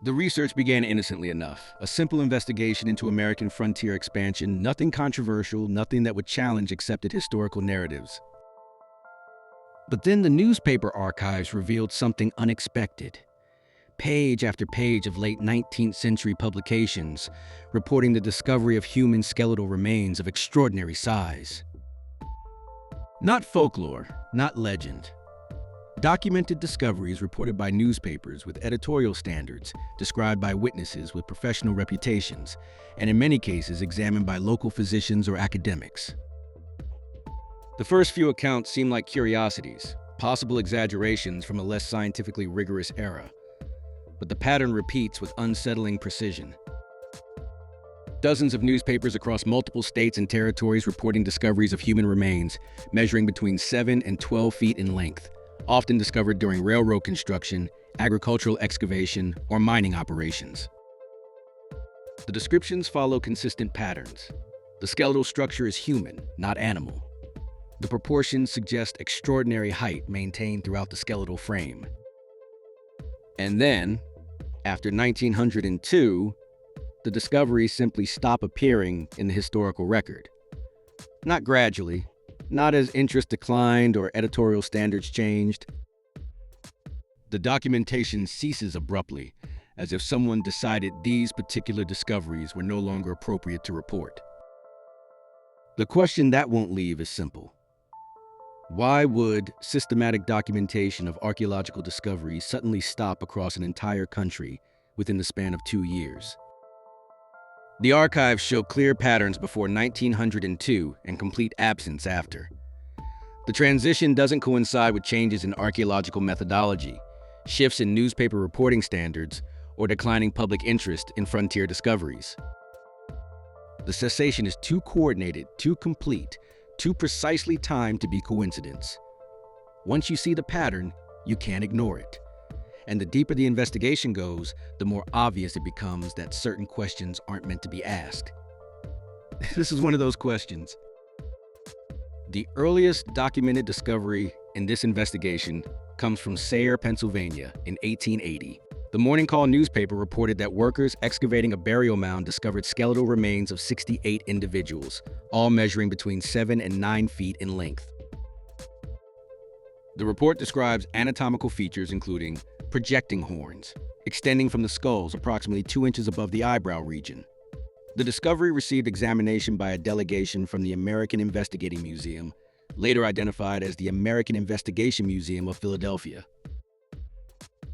The research began innocently enough, a simple investigation into American frontier expansion, nothing controversial, nothing that would challenge accepted historical narratives. But then the newspaper archives revealed something unexpected. Page after page of late 19th century publications reporting the discovery of human skeletal remains of extraordinary size. Not folklore, not legend. Documented discoveries reported by newspapers with editorial standards, described by witnesses with professional reputations, and in many cases examined by local physicians or academics. The first few accounts seem like curiosities, possible exaggerations from a less scientifically rigorous era. But the pattern repeats with unsettling precision. Dozens of newspapers across multiple states and territories reporting discoveries of human remains measuring between 7 and 12 feet in length, often discovered during railroad construction, agricultural excavation, or mining operations. The descriptions follow consistent patterns. The skeletal structure is human, not animal. The proportions suggest extraordinary height maintained throughout the skeletal frame. And then, after 1902, the discoveries simply stop appearing in the historical record. Not gradually, not as interest declined or editorial standards changed. The documentation ceases abruptly, as if someone decided these particular discoveries were no longer appropriate to report. The question that won't leave is simple. Why would systematic documentation of archaeological discoveries suddenly stop across an entire country within the span of 2 years? The archives show clear patterns before 1902 and complete absence after. The transition doesn't coincide with changes in archaeological methodology, shifts in newspaper reporting standards, or declining public interest in frontier discoveries. The cessation is too coordinated, too complete, too precisely timed to be coincidence. Once you see the pattern, you can't ignore it. And the deeper the investigation goes, the more obvious it becomes that certain questions aren't meant to be asked. This is one of those questions. The earliest documented discovery in this investigation comes from Sayre, Pennsylvania, in 1880. The Morning Call newspaper reported that workers excavating a burial mound discovered skeletal remains of 68 individuals, all measuring between 7 and 9 feet in length. The report describes anatomical features including projecting horns, extending from the skulls approximately 2 inches above the eyebrow region. The discovery received examination by a delegation from the American Investigating Museum, later identified as the American Investigation Museum of Philadelphia.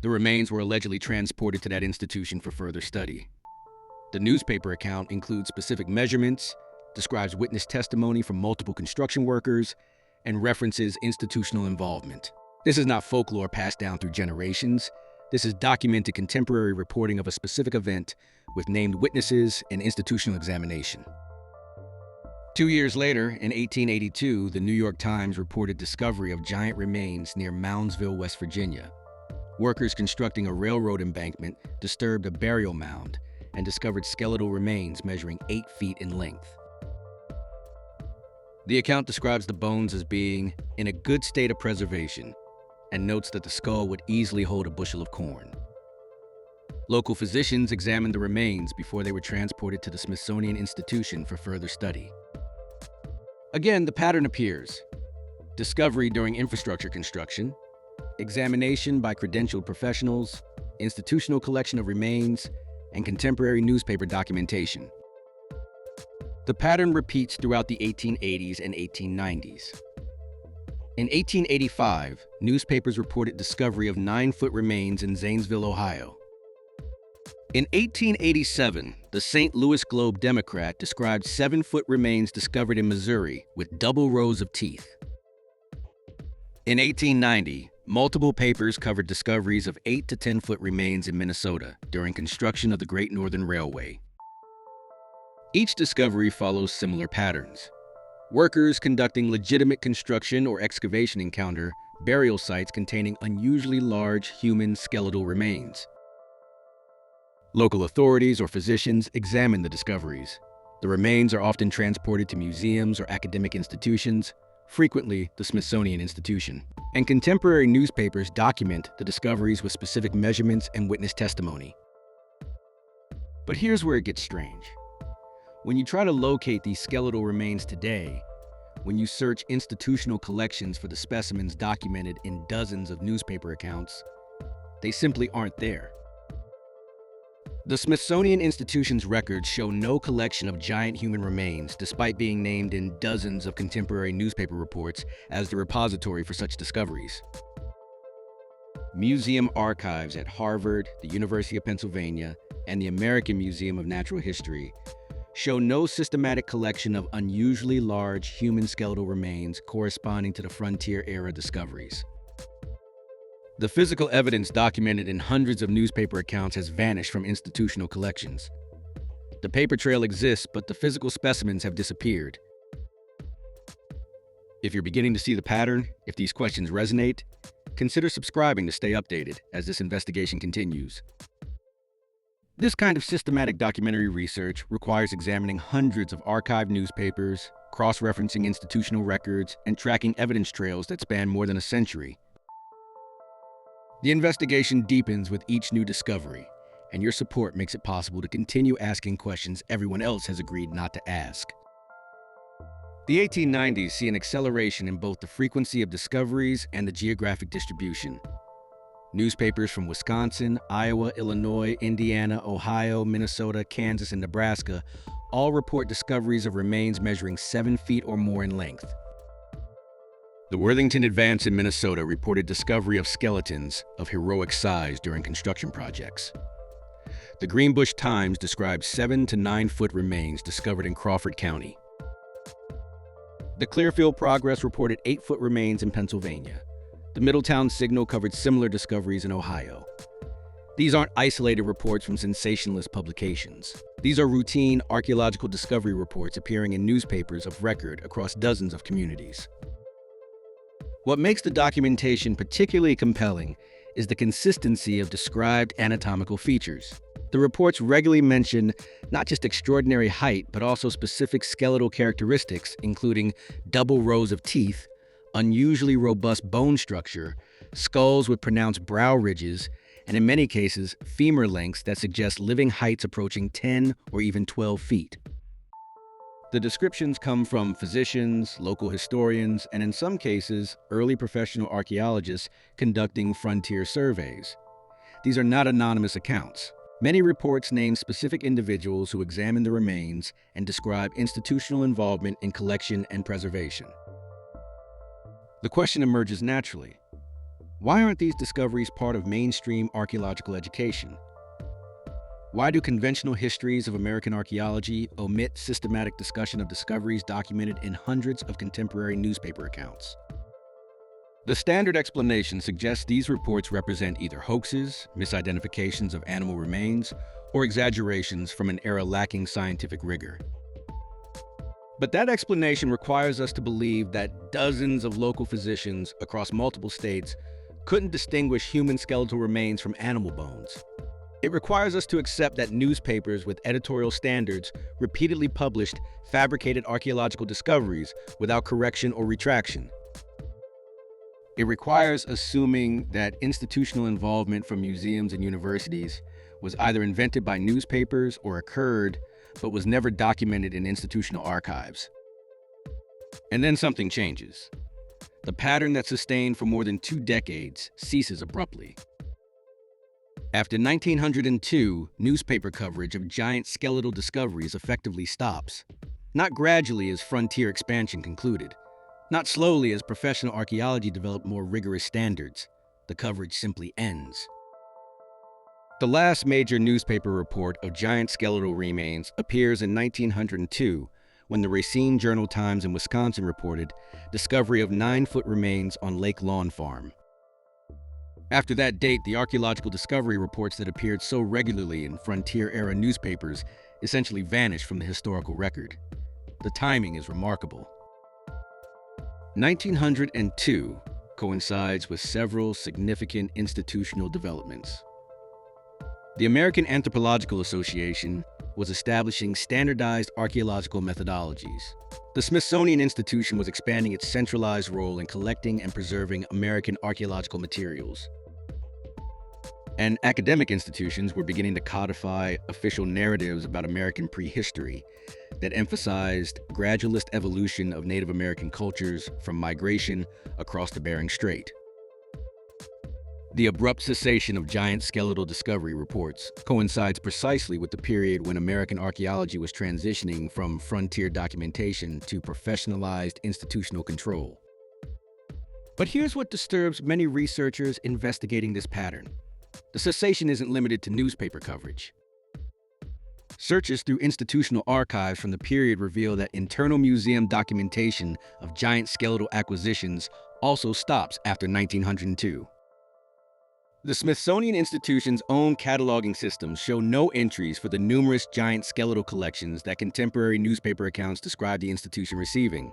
The remains were allegedly transported to that institution for further study. The newspaper account includes specific measurements, describes witness testimony from multiple construction workers, and references institutional involvement. This is not folklore passed down through generations. This is documented contemporary reporting of a specific event with named witnesses and institutional examination. 2 years later, in 1882, the New York Times reported discovery of giant remains near Moundsville, West Virginia. Workers constructing a railroad embankment disturbed a burial mound and discovered skeletal remains measuring 8 feet in length. The account describes the bones as being in a good state of preservation and notes that the skull would easily hold a bushel of corn. Local physicians examined the remains before they were transported to the Smithsonian Institution for further study. Again, the pattern appears. Discovery during infrastructure construction, examination by credentialed professionals, institutional collection of remains, and contemporary newspaper documentation. The pattern repeats throughout the 1880s and 1890s. In 1885, newspapers reported discovery of 9-foot remains in Zanesville, Ohio. In 1887, the St. Louis Globe-Democrat described 7-foot remains discovered in Missouri with double rows of teeth. In 1890, multiple papers covered discoveries of 8 to 10-foot remains in Minnesota during construction of the Great Northern Railway. Each discovery follows similar patterns. Workers conducting legitimate construction or excavation encounter burial sites containing unusually large human skeletal remains. Local authorities or physicians examine the discoveries. The remains are often transported to museums or academic institutions, frequently the Smithsonian Institution. And contemporary newspapers document the discoveries with specific measurements and witness testimony. But here's where it gets strange. When you try to locate these skeletal remains today, when you search institutional collections for the specimens documented in dozens of newspaper accounts, they simply aren't there. The Smithsonian Institution's records show no collection of giant human remains, despite being named in dozens of contemporary newspaper reports as the repository for such discoveries. Museum archives at Harvard, the University of Pennsylvania, and the American Museum of Natural History show no systematic collection of unusually large human skeletal remains corresponding to the frontier-era discoveries. The physical evidence documented in hundreds of newspaper accounts has vanished from institutional collections. The paper trail exists, but the physical specimens have disappeared. If you're beginning to see the pattern, if these questions resonate, consider subscribing to stay updated as this investigation continues. This kind of systematic documentary research requires examining hundreds of archived newspapers, cross-referencing institutional records, and tracking evidence trails that span more than a century. The investigation deepens with each new discovery, and your support makes it possible to continue asking questions everyone else has agreed not to ask. The 1890s see an acceleration in both the frequency of discoveries and the geographic distribution. Newspapers from Wisconsin, Iowa, Illinois, Indiana, Ohio, Minnesota, Kansas, and Nebraska all report discoveries of remains measuring 7 feet or more in length. The Worthington Advance in Minnesota reported discovery of skeletons of heroic size during construction projects. The Greenbush Times described 7 to 9 foot remains discovered in Crawford County. The Clearfield Progress reported 8-foot remains in Pennsylvania. The Middletown Signal covered similar discoveries in Ohio. These aren't isolated reports from sensationalist publications. These are routine archaeological discovery reports appearing in newspapers of record across dozens of communities. What makes the documentation particularly compelling is the consistency of described anatomical features. The reports regularly mention not just extraordinary height, but also specific skeletal characteristics, including double rows of teeth, unusually robust bone structure, skulls with pronounced brow ridges, and in many cases, femur lengths that suggest living heights approaching 10 or even 12 feet. The descriptions come from physicians, local historians, and in some cases, early professional archaeologists conducting frontier surveys. These are not anonymous accounts. Many reports name specific individuals who examined the remains and describe institutional involvement in collection and preservation. The question emerges naturally: why aren't these discoveries part of mainstream archaeological education? Why do conventional histories of American archaeology omit systematic discussion of discoveries documented in hundreds of contemporary newspaper accounts? The standard explanation suggests these reports represent either hoaxes, misidentifications of animal remains, or exaggerations from an era lacking scientific rigor. But that explanation requires us to believe that dozens of local physicians across multiple states couldn't distinguish human skeletal remains from animal bones. It requires us to accept that newspapers with editorial standards repeatedly published fabricated archaeological discoveries without correction or retraction. It requires assuming that institutional involvement from museums and universities was either invented by newspapers or occurred, but was never documented in institutional archives. And then something changes. The pattern that sustained for more than 2 decades ceases abruptly. After 1902, newspaper coverage of giant skeletal discoveries effectively stops. Not gradually as frontier expansion concluded. Not slowly as professional archaeology developed more rigorous standards. The coverage simply ends. The last major newspaper report of giant skeletal remains appears in 1902, when the Racine Journal-Times in Wisconsin reported discovery of 9-foot remains on Lake Lawn Farm. After that date, the archaeological discovery reports that appeared so regularly in frontier-era newspapers essentially vanished from the historical record. The timing is remarkable. 1902 coincides with several significant institutional developments. The American Anthropological Association was establishing standardized archaeological methodologies. The Smithsonian Institution was expanding its centralized role in collecting and preserving American archaeological materials. And academic institutions were beginning to codify official narratives about American prehistory that emphasized gradualist evolution of Native American cultures from migration across the Bering Strait. The abrupt cessation of giant skeletal discovery reports coincides precisely with the period when American archaeology was transitioning from frontier documentation to professionalized institutional control. But here's what disturbs many researchers investigating this pattern. The cessation isn't limited to newspaper coverage. Searches through institutional archives from the period reveal that internal museum documentation of giant skeletal acquisitions also stops after 1902. The Smithsonian Institution's own cataloging systems show no entries for the numerous giant skeletal collections that contemporary newspaper accounts describe the institution receiving.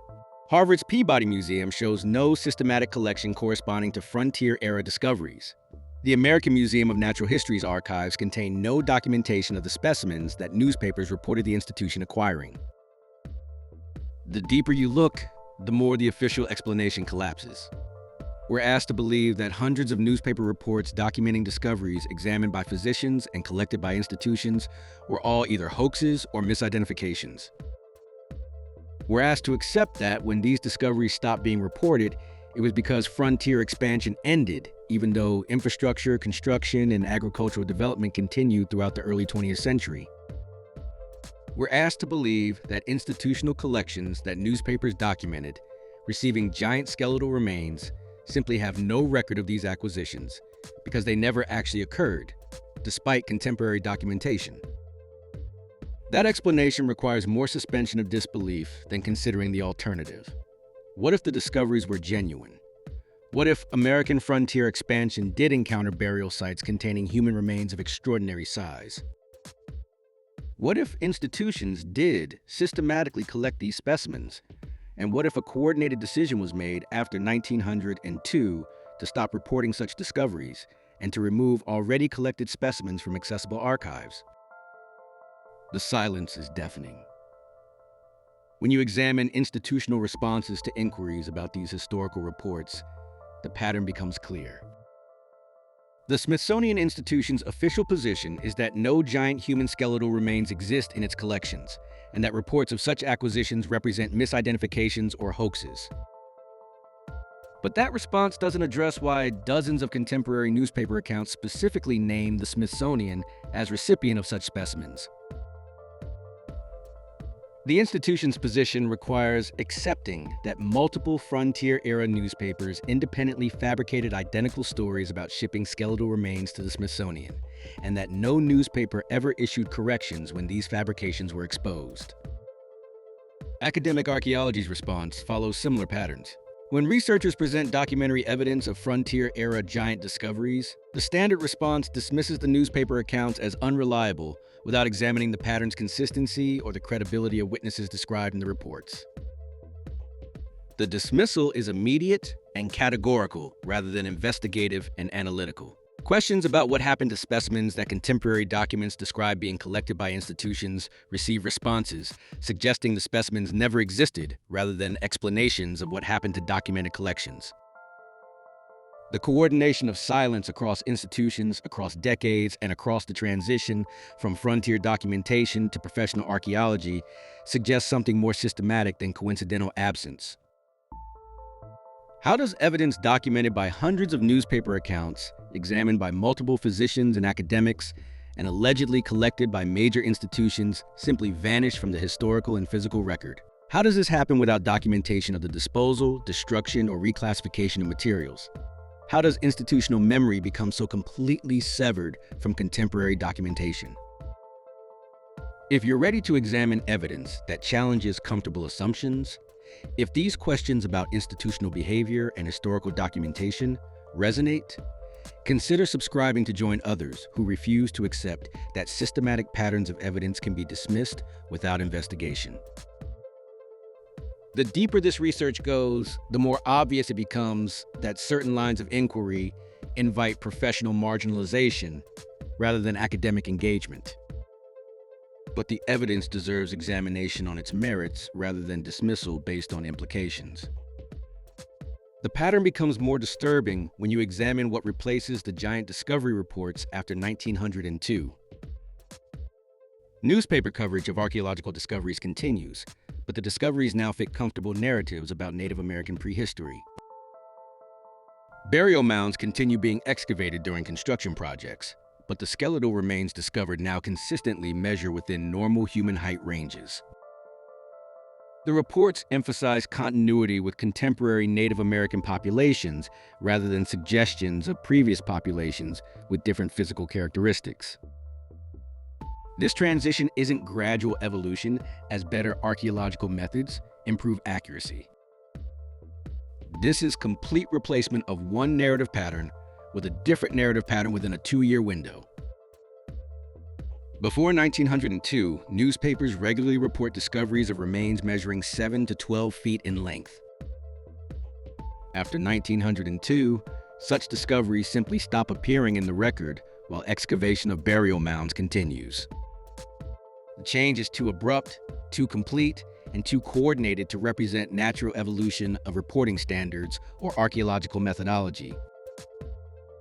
Harvard's Peabody Museum shows no systematic collection corresponding to frontier-era discoveries. The American Museum of Natural History's archives contain no documentation of the specimens that newspapers reported the institution acquiring. The deeper you look, the more the official explanation collapses. We're asked to believe that hundreds of newspaper reports documenting discoveries examined by physicians and collected by institutions were all either hoaxes or misidentifications. We're asked to accept that when these discoveries stopped being reported, it was because frontier expansion ended, even though infrastructure, construction, and agricultural development continued throughout the early 20th century. We're asked to believe that institutional collections that newspapers documented, receiving giant skeletal remains, simply have no record of these acquisitions because they never actually occurred, despite contemporary documentation. That explanation requires more suspension of disbelief than considering the alternative. What if the discoveries were genuine? What if American frontier expansion did encounter burial sites containing human remains of extraordinary size? What if institutions did systematically collect these specimens? And what if a coordinated decision was made after 1902 to stop reporting such discoveries and to remove already collected specimens from accessible archives? The silence is deafening. When you examine institutional responses to inquiries about these historical reports, the pattern becomes clear. The Smithsonian Institution's official position is that no giant human skeletal remains exist in its collections, and that reports of such acquisitions represent misidentifications or hoaxes. But that response doesn't address why dozens of contemporary newspaper accounts specifically name the Smithsonian as recipient of such specimens. The institution's position requires accepting that multiple frontier-era newspapers independently fabricated identical stories about shipping skeletal remains to the Smithsonian, and that no newspaper ever issued corrections when these fabrications were exposed. Academic archaeology's response follows similar patterns. When researchers present documentary evidence of frontier-era giant discoveries, the standard response dismisses the newspaper accounts as unreliable without examining the pattern's consistency or the credibility of witnesses described in the reports. The dismissal is immediate and categorical rather than investigative and analytical. Questions about what happened to specimens that contemporary documents describe being collected by institutions receive responses, suggesting the specimens never existed rather than explanations of what happened to documented collections. The coordination of silence across institutions, across decades, and across the transition from frontier documentation to professional archaeology suggests something more systematic than coincidental absence. How does evidence documented by hundreds of newspaper accounts, examined by multiple physicians and academics, and allegedly collected by major institutions simply vanish from the historical and physical record? How does this happen without documentation of the disposal, destruction, or reclassification of materials? How does institutional memory become so completely severed from contemporary documentation? If you're ready to examine evidence that challenges comfortable assumptions, if these questions about institutional behavior and historical documentation resonate, consider subscribing to join others who refuse to accept that systematic patterns of evidence can be dismissed without investigation. The deeper this research goes, the more obvious it becomes that certain lines of inquiry invite professional marginalization rather than academic engagement. But the evidence deserves examination on its merits rather than dismissal based on implications. The pattern becomes more disturbing when you examine what replaces the giant discovery reports after 1902. Newspaper coverage of archaeological discoveries continues, but the discoveries now fit comfortable narratives about Native American prehistory. Burial mounds continue being excavated during construction projects, but the skeletal remains discovered now consistently measure within normal human height ranges. The reports emphasize continuity with contemporary Native American populations rather than suggestions of previous populations with different physical characteristics. This transition isn't gradual evolution, as better archaeological methods improve accuracy. This is complete replacement of one narrative pattern with a different narrative pattern within a 2-year window. Before 1902, newspapers regularly report discoveries of remains measuring 7 to 12 feet in length. After 1902, such discoveries simply stop appearing in the record while excavation of burial mounds continues. The change is too abrupt, too complete, and too coordinated to represent natural evolution of reporting standards or archaeological methodology.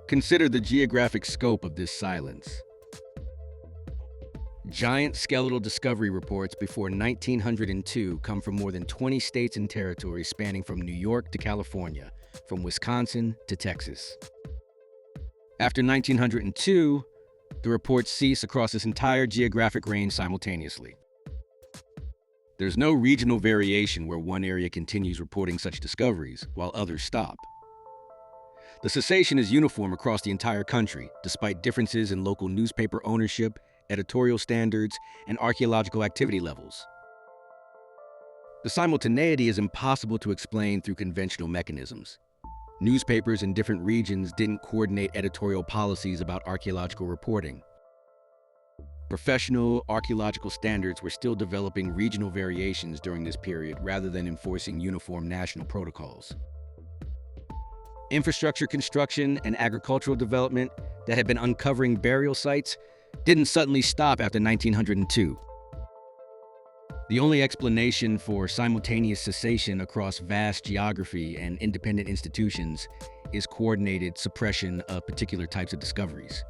Consider the geographic scope of this silence. Giant skeletal discovery reports before 1902 come from more than 20 states and territories spanning from New York to California, from Wisconsin to Texas. After 1902, the reports cease across this entire geographic range simultaneously. There's no regional variation where one area continues reporting such discoveries while others stop. The cessation is uniform across the entire country, despite differences in local newspaper ownership, editorial standards, and archaeological activity levels. The simultaneity is impossible to explain through conventional mechanisms. Newspapers in different regions didn't coordinate editorial policies about archaeological reporting. Professional archaeological standards were still developing regional variations during this period rather than enforcing uniform national protocols. Infrastructure construction and agricultural development that had been uncovering burial sites didn't suddenly stop after 1902. The only explanation for simultaneous cessation across vast geography and independent institutions is coordinated suppression of particular types of discoveries.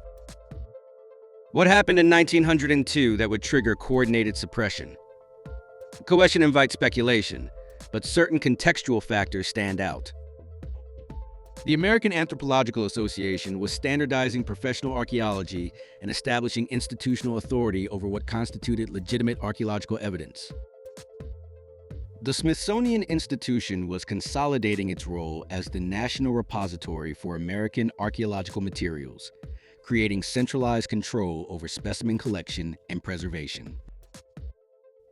What happened in 1902 that would trigger coordinated suppression? The question invites speculation, but certain contextual factors stand out. The American Anthropological Association was standardizing professional archaeology and establishing institutional authority over what constituted legitimate archaeological evidence. The Smithsonian Institution was consolidating its role as the national repository for American archaeological materials, creating centralized control over specimen collection and preservation.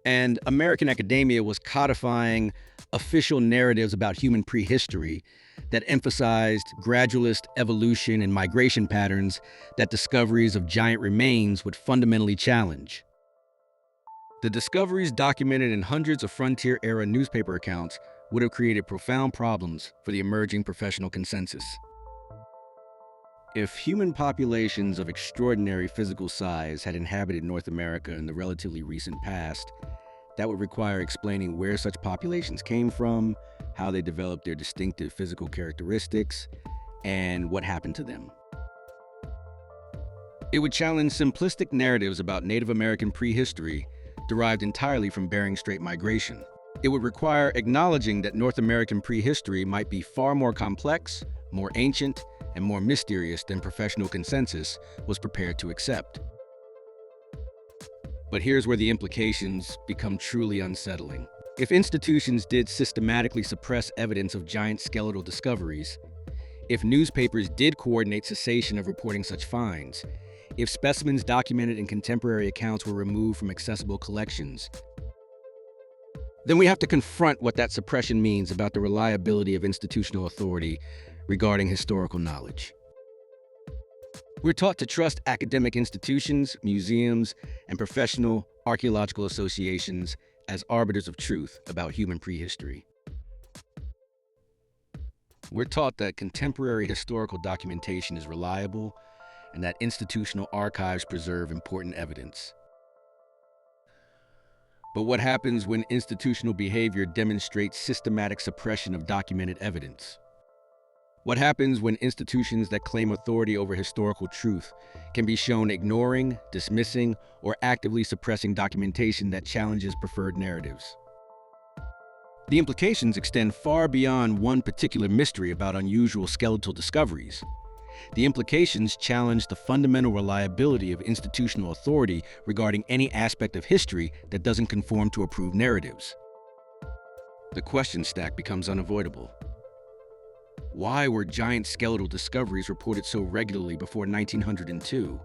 And American academia was codifying official narratives about human prehistory that emphasized gradualist evolution and migration patterns that discoveries of giant remains would fundamentally challenge. The discoveries documented in hundreds of frontier-era newspaper accounts would have created profound problems for the emerging professional consensus. If human populations of extraordinary physical size had inhabited North America in the relatively recent past, that would require explaining where such populations came from, how they developed their distinctive physical characteristics, and what happened to them. It would challenge simplistic narratives about Native American prehistory derived entirely from Bering Strait migration. It would require acknowledging that North American prehistory might be far more complex, more ancient, and more mysterious than professional consensus was prepared to accept. But here's where the implications become truly unsettling. If institutions did systematically suppress evidence of giant skeletal discoveries, if newspapers did coordinate cessation of reporting such finds, if specimens documented in contemporary accounts were removed from accessible collections, then we have to confront what that suppression means about the reliability of institutional authority regarding historical knowledge. We're taught to trust academic institutions, museums, and professional archaeological associations as arbiters of truth about human prehistory. We're taught that contemporary historical documentation is reliable and that institutional archives preserve important evidence. But what happens when institutional behavior demonstrates systematic suppression of documented evidence? What happens when institutions that claim authority over historical truth can be shown ignoring, dismissing, or actively suppressing documentation that challenges preferred narratives? The implications extend far beyond one particular mystery about unusual skeletal discoveries. The implications challenge the fundamental reliability of institutional authority regarding any aspect of history that doesn't conform to approved narratives. The question stack becomes unavoidable. Why were giant skeletal discoveries reported so regularly before 1902?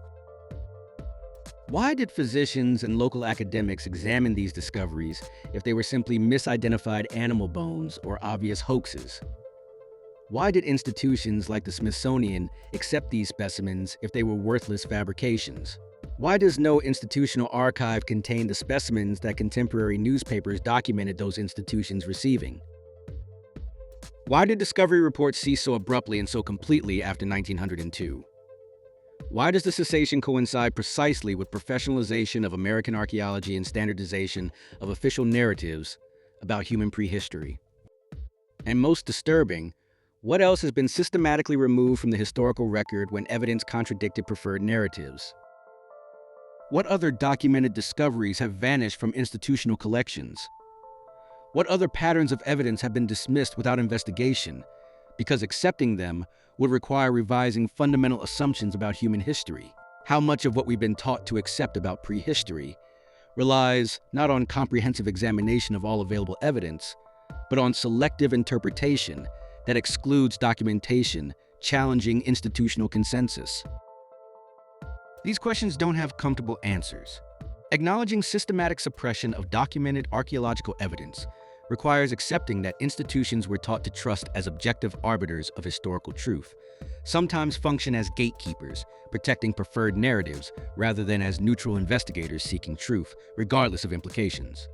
Why did physicians and local academics examine these discoveries if they were simply misidentified animal bones or obvious hoaxes? Why did institutions like the Smithsonian accept these specimens if they were worthless fabrications? Why does no institutional archive contain the specimens that contemporary newspapers documented those institutions receiving? Why did discovery reports cease so abruptly and so completely after 1902? Why does the cessation coincide precisely with professionalization of American archaeology and standardization of official narratives about human prehistory? And most disturbing, what else has been systematically removed from the historical record when evidence contradicted preferred narratives? What other documented discoveries have vanished from institutional collections? What other patterns of evidence have been dismissed without investigation, because accepting them would require revising fundamental assumptions about human history? How much of what we've been taught to accept about prehistory relies not on comprehensive examination of all available evidence, but on selective interpretation that excludes documentation challenging institutional consensus? These questions don't have comfortable answers. Acknowledging systematic suppression of documented archaeological evidence requires accepting that institutions we're taught to trust as objective arbiters of historical truth sometimes function as gatekeepers, protecting preferred narratives rather than as neutral investigators seeking truth, regardless of implications.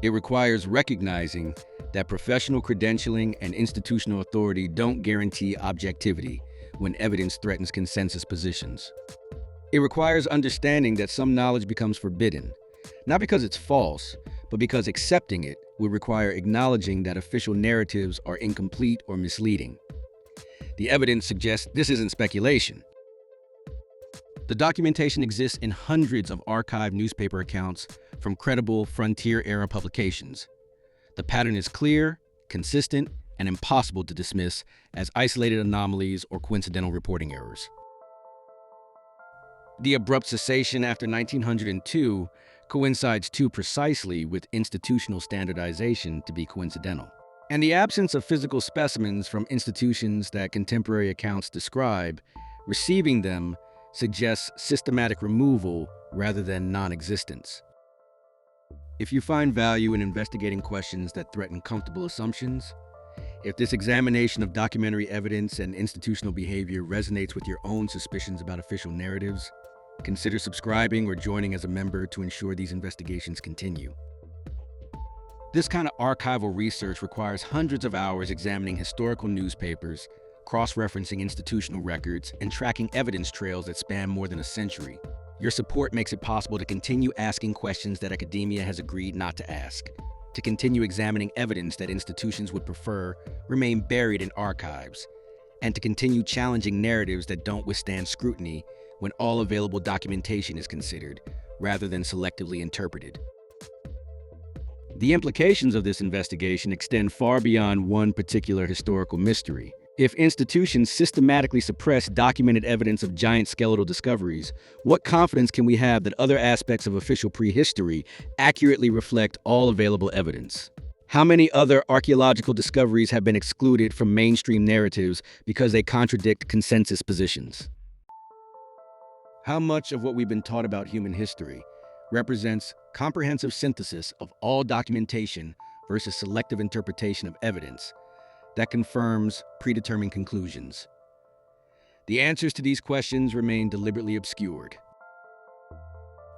It requires recognizing that professional credentialing and institutional authority don't guarantee objectivity when evidence threatens consensus positions. It requires understanding that some knowledge becomes forbidden, not because it's false, but because accepting it would require acknowledging that official narratives are incomplete or misleading. The evidence suggests this isn't speculation. The documentation exists in hundreds of archived newspaper accounts from credible frontier-era publications. The pattern is clear, consistent, and impossible to dismiss as isolated anomalies or coincidental reporting errors. The abrupt cessation after 1902 coincides too precisely with institutional standardization to be coincidental. And the absence of physical specimens from institutions that contemporary accounts describe, receiving them suggests systematic removal rather than non-existence. If you find value in investigating questions that threaten comfortable assumptions, if this examination of documentary evidence and institutional behavior resonates with your own suspicions about official narratives, consider subscribing or joining as a member to ensure these investigations continue. This kind of archival research requires hundreds of hours examining historical newspapers, cross-referencing institutional records, and tracking evidence trails that span more than a century. Your support makes it possible to continue asking questions that academia has agreed not to ask, to continue examining evidence that institutions would prefer remain buried in archives, and to continue challenging narratives that don't withstand scrutiny when all available documentation is considered, rather than selectively interpreted. The implications of this investigation extend far beyond one particular historical mystery. If institutions systematically suppress documented evidence of giant skeletal discoveries, what confidence can we have that other aspects of official prehistory accurately reflect all available evidence? How many other archaeological discoveries have been excluded from mainstream narratives because they contradict consensus positions? How much of what we've been taught about human history represents comprehensive synthesis of all documentation versus selective interpretation of evidence that confirms predetermined conclusions? The answers to these questions remain deliberately obscured.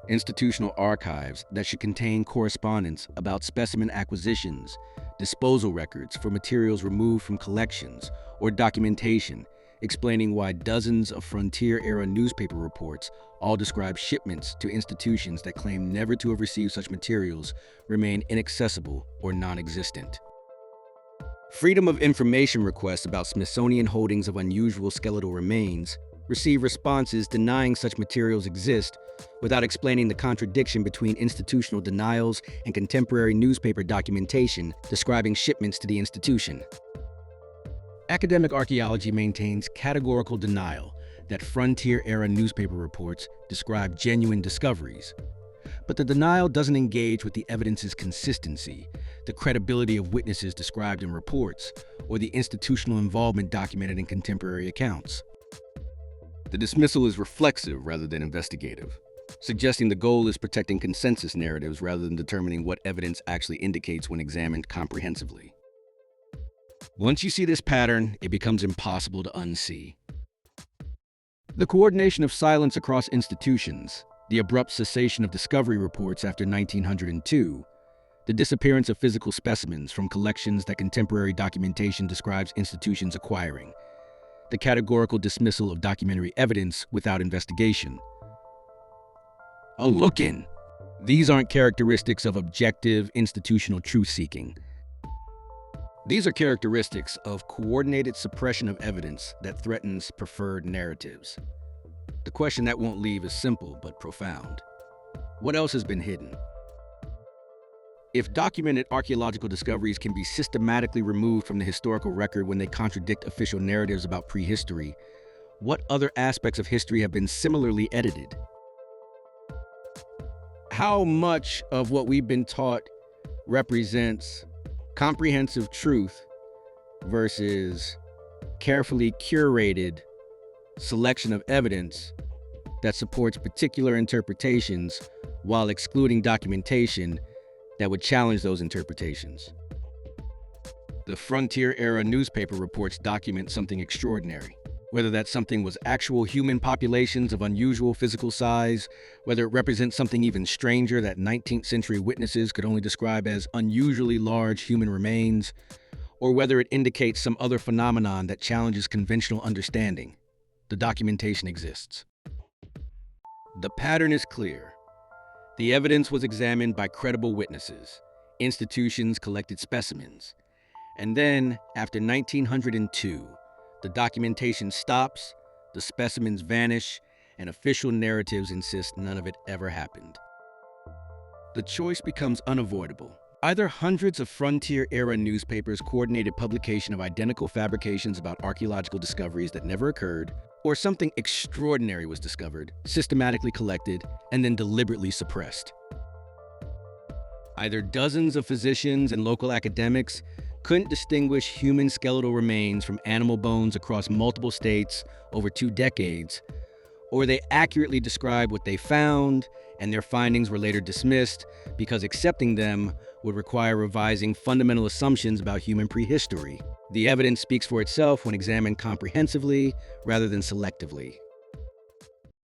Institutional archives that should contain correspondence about specimen acquisitions, disposal records for materials removed from collections, or documentation explaining why dozens of frontier-era newspaper reports all describe shipments to institutions that claim never to have received such materials remain inaccessible or non-existent. Freedom of information requests about Smithsonian holdings of unusual skeletal remains receive responses denying such materials exist without explaining the contradiction between institutional denials and contemporary newspaper documentation describing shipments to the institution. Academic archaeology maintains categorical denial that frontier-era newspaper reports describe genuine discoveries. But the denial doesn't engage with the evidence's consistency, the credibility of witnesses described in reports, or the institutional involvement documented in contemporary accounts. The dismissal is reflexive rather than investigative, suggesting the goal is protecting consensus narratives rather than determining what evidence actually indicates when examined comprehensively. Once you see this pattern, it becomes impossible to unsee. The coordination of silence across institutions, the abrupt cessation of discovery reports after 1902, the disappearance of physical specimens from collections that contemporary documentation describes institutions acquiring, the categorical dismissal of documentary evidence without investigation. A look-in. These aren't characteristics of objective institutional truth-seeking. These are characteristics of coordinated suppression of evidence that threatens preferred narratives. The question that won't leave is simple but profound. What else has been hidden? If documented archaeological discoveries can be systematically removed from the historical record when they contradict official narratives about prehistory, what other aspects of history have been similarly edited? How much of what we've been taught represents comprehensive truth versus carefully curated selection of evidence that supports particular interpretations while excluding documentation that would challenge those interpretations? The frontier-era newspaper reports document something extraordinary. Whether that something was actual human populations of unusual physical size, whether it represents something even stranger that 19th century witnesses could only describe as unusually large human remains, or whether it indicates some other phenomenon that challenges conventional understanding, the documentation exists. The pattern is clear. The evidence was examined by credible witnesses. Institutions collected specimens. And then, after 1902, the documentation stops, the specimens vanish, and official narratives insist none of it ever happened. The choice becomes unavoidable. Either hundreds of frontier-era newspapers coordinated publication of identical fabrications about archaeological discoveries that never occurred, or something extraordinary was discovered, systematically collected, and then deliberately suppressed. Either dozens of physicians and local academics couldn't distinguish human skeletal remains from animal bones across multiple states over 2 decades, or they accurately described what they found, and their findings were later dismissed because accepting them would require revising fundamental assumptions about human prehistory. The evidence speaks for itself when examined comprehensively rather than selectively.